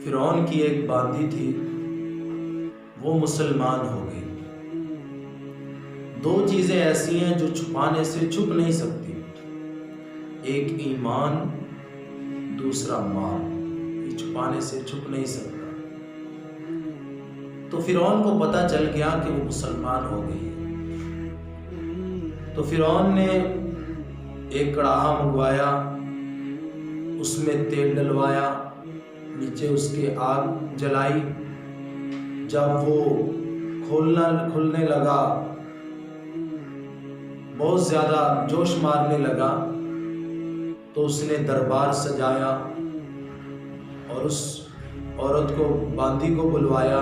फिरौन की एक बांदी थी, वो मुसलमान हो गई। दो चीज़ें ऐसी हैं जो छुपाने से छुप नहीं सकती, एक ईमान, दूसरा माल। ये छुपाने से छुप नहीं सकता। तो फिरौन को पता चल गया कि वो मुसलमान हो गई है। तो फिरौन ने एक कड़ाहा मंगवाया, उसमें तेल डलवाया, नीचे उसके आग जलाई। जब वो खुलने लगा, बहुत ज़्यादा जोश मारने लगा, तो उसने दरबार सजाया और उस औरत को, बांदी को बुलवाया।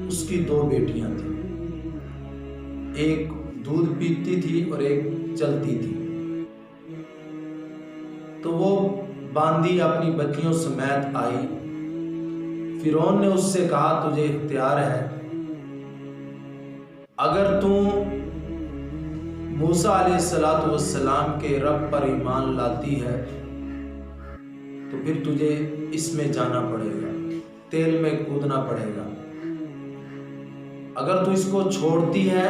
उसकी दो बेटियां थीं, एक दूध पीती थी और एक चलती थी। तो वो बांदी अपनी बच्चियों समेत आई। फिरौन ने उससे कहा, तुझे इख्तियार है, अगर तू मूसा अलैहिस्सलातु वस्सलाम के रब पर ईमान लाती है तो फिर तुझे इसमें जाना पड़ेगा, तेल में कूदना पड़ेगा। अगर तू इसको छोड़ती है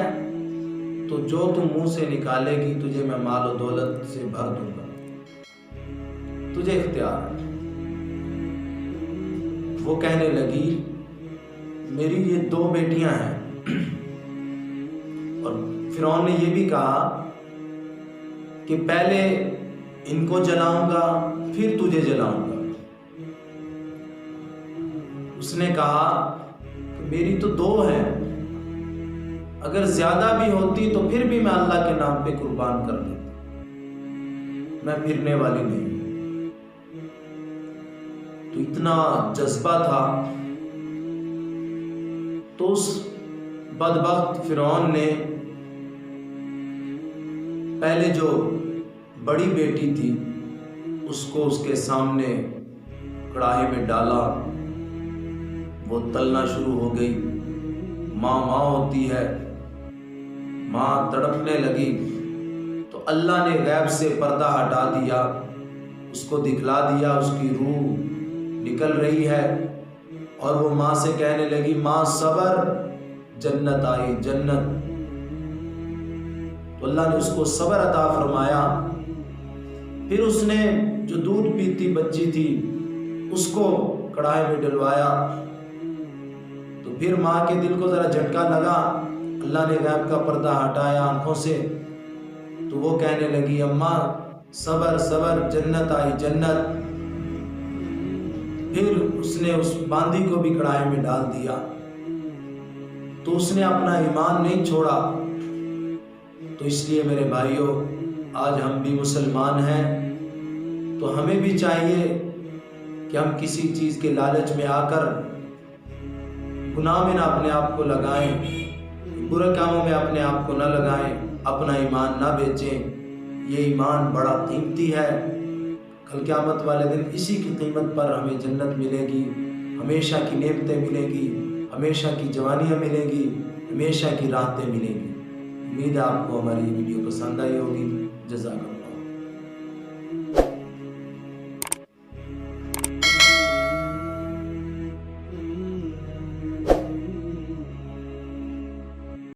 तो जो तू मुंह से निकालेगी तुझे मैं माल और दौलत से भर दूंगा, तुझे इख्तियार है। वो कहने लगी, मेरी ये दो बेटियां हैं। और फिरौन ने ये भी कहा कि पहले इनको जलाऊंगा फिर तुझे जलाऊंगा। उसने कहा कि मेरी तो दो हैं, अगर ज्यादा भी होती तो फिर भी मैं अल्लाह के नाम पे कुर्बान कर देता, मैं फिरने वाली नहीं। तो इतना जज्बा था। तो उस बदबख्त फिरौन ने पहले जो बड़ी बेटी थी उसको उसके सामने कढ़ाई में डाला, वो तलना शुरू हो गई। माँ होती है, माँ तड़पने लगी। तो अल्लाह ने गैब से पर्दा हटा दिया, उसको दिखला दिया, उसकी रूह निकल रही है और वो माँ से कहने लगी, माँ सबर, जन्नत आई, जन्नत। तो अल्लाह ने उसको सबर अता फरमाया। फिर उसने जो दूध पीती बच्ची थी उसको कढ़ाई में डलवाया। तो फिर माँ के दिल को जरा झटका लगा, अल्लाह ने गैब का पर्दा हटाया आंखों से। तो वो कहने लगी, अम्मा सबर सबर, जन्नत आई, जन्नत। फिर उसने उस बांदी को भी कढ़ाई में डाल दिया। तो उसने अपना ईमान नहीं छोड़ा। तो इसलिए मेरे भाइयों, आज हम भी मुसलमान हैं, तो हमें भी चाहिए कि हम किसी चीज़ के लालच में आकर गुनाह में ना अपने आप को लगाएं, बुरे कामों में अपने आप को ना लगाएं, अपना ईमान ना बेचें। ये ईमान बड़ा कीमती है। कल क़यामत वाले दिन इसी की कीमत पर हमें जन्नत मिलेगी, हमेशा की नेमतें मिलेंगी, हमेशा की जवानियाँ मिलेंगी, हमेशा की राहतें मिलेंगी। उम्मीद है आपको हमारी ये वीडियो पसंद आई होगी। जज़ाकल्लाह।